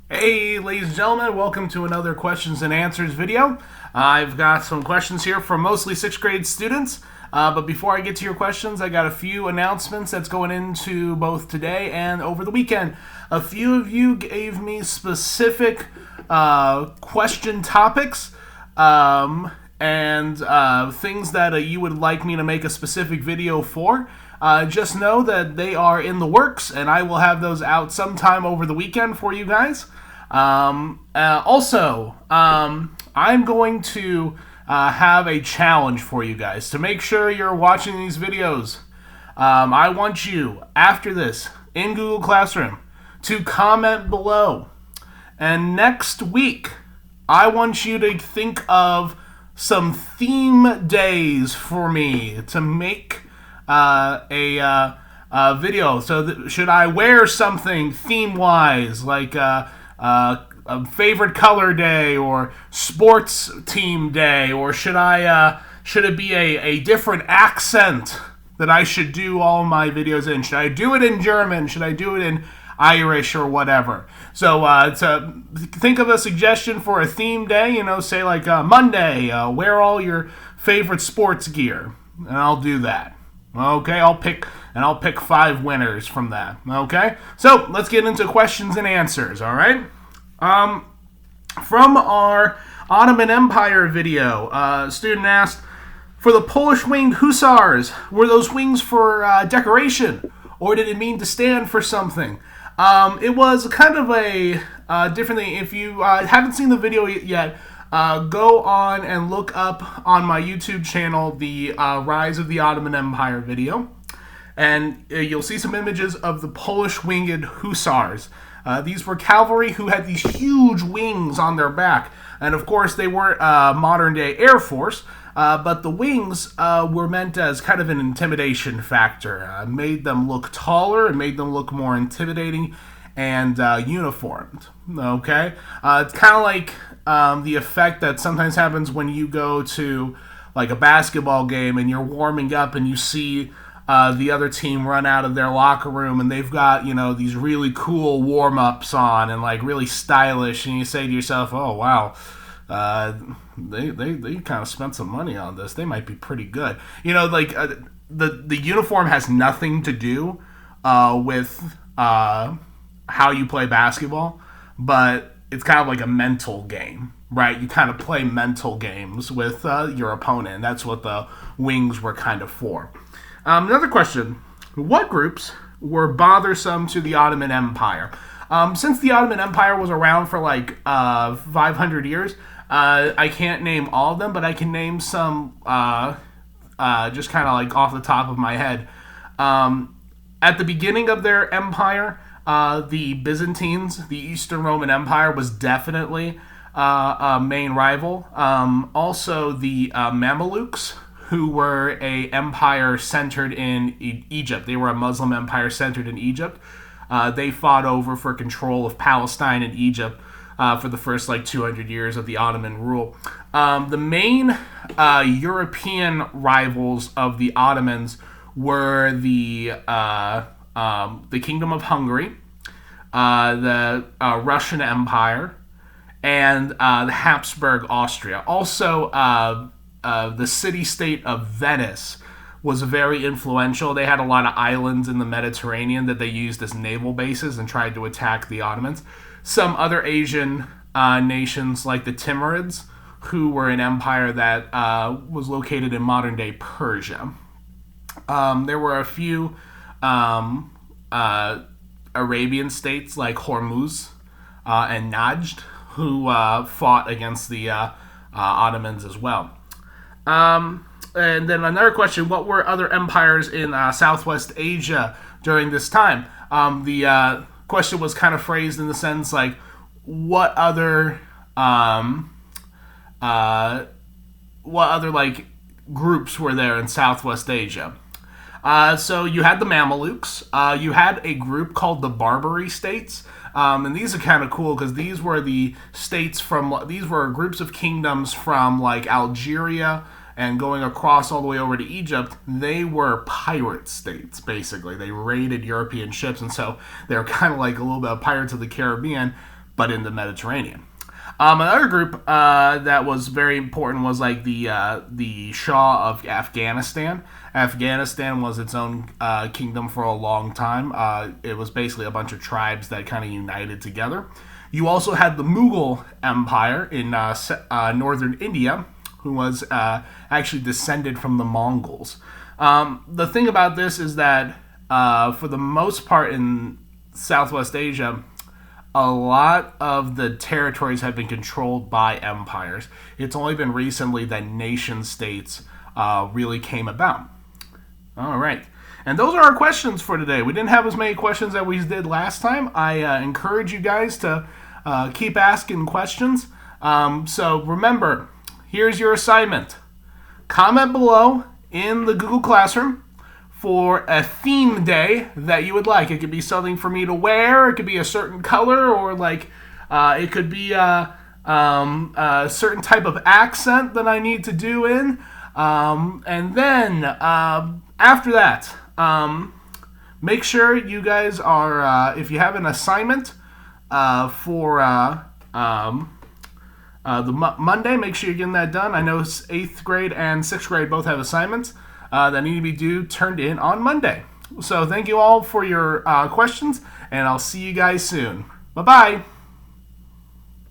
Hey, ladies and gentlemen, welcome to another questions and answers video. I've got some questions here from mostly 6th grade students. But before I get to your questions, I got a few announcements that's going into both today and over the weekend. A few of you gave me specific question topics and things that you would like me to make a specific video for. Just know that they are in the works, and I will have those out sometime over the weekend for you guys. Also, I'm going to have a challenge for you guys to make sure you're watching these videos. I want you, after this, in Google Classroom, to comment below. And next week, I want you to think of some theme days for me to make a video. So should I wear something theme-wise, like a favorite color day or sports team day, or should it be a different accent that I should do all my videos in? Should I do it in German? Should I do it in Irish or whatever? So to think of a suggestion for a theme day, say like Monday, wear all your favorite sports gear, and I'll do that. Okay, I'll pick 5 winners from that. Okay, so let's get into questions and answers. All right. From our Ottoman Empire video, a student asked, for the Polish winged hussars, were those wings for decoration, or did it mean to stand for something? It was kind of a different thing. If you haven't seen the video yet, go on and look up on my YouTube channel the Rise of the Ottoman Empire video, and you'll see some images of the Polish winged hussars. These were cavalry who had these huge wings on their back, and of course they weren't modern-day Air Force, but the wings were meant as kind of an intimidation factor. Made them look taller, and made them look more intimidating and uniformed. Okay? It's kind of like the effect that sometimes happens when you go to like a basketball game and you're warming up and you see the other team run out of their locker room and they've got, these really cool warm-ups on and like really stylish, and you say to yourself, oh wow, they kind of spent some money on this. They might be pretty good. The uniform has nothing to do with how you play basketball, but it's kind of like a mental game, right? You kind of play mental games with your opponent, and that's what the wings were kind of for. Another question, what groups were bothersome to the Ottoman Empire? Since the Ottoman Empire was around for like 500 years, I can't name all of them, but I can name some just kind of like off the top of my head. At the beginning of their empire, the Byzantines, the Eastern Roman Empire, was definitely a main rival. Also, the Mamelukes, who were a empire centered in Egypt. They were a Muslim empire centered in Egypt. They fought over for control of Palestine and Egypt for the first 200 years of the Ottoman rule. The main European rivals of the Ottomans were the Kingdom of Hungary, the Russian Empire, and the Habsburg Austria. Also, the city-state of Venice was very influential. They had a lot of islands in the Mediterranean that they used as naval bases and tried to attack the Ottomans. Some other Asian nations, like the Timurids, who were an empire that was located in modern-day Persia. There were a few Arabian states, like Hormuz and Najd, who fought against the Ottomans as well. And then another question, what were other empires in Southwest Asia during this time? The question was kind of phrased in the sense like, what other groups were there in Southwest Asia? So you had the Mamelukes. You had a group called the Barbary States. And these are kind of cool because these were groups of kingdoms from like Algeria and going across all the way over to Egypt. They were pirate states, basically. They raided European ships, and so they were kind of like a little bit of Pirates of the Caribbean. but in the Mediterranean. Another group that was very important was like the Shah of Afghanistan. Afghanistan was its own kingdom for a long time. It was basically a bunch of tribes that kind of united together. You also had the Mughal Empire in northern India, who was actually descended from the Mongols. The thing about this is that for the most part in Southwest Asia, a lot of the territories have been controlled by empires. It's only been recently that nation states really came about. All right. And those are our questions for today. We didn't have as many questions that we did last time. I encourage you guys to keep asking questions. So remember, here's your assignment. Comment below in the Google Classroom for a theme day that you would like. It could be something for me to wear. It could be a certain color, or like it could be a certain type of accent that I need to do in. And then after that, make sure you guys are, if you have an assignment for Monday, make sure you're getting that done. I know 8th grade and 6th grade both have assignments that need to be turned in on Monday. So thank you all for your questions, and I'll see you guys soon. Bye-bye.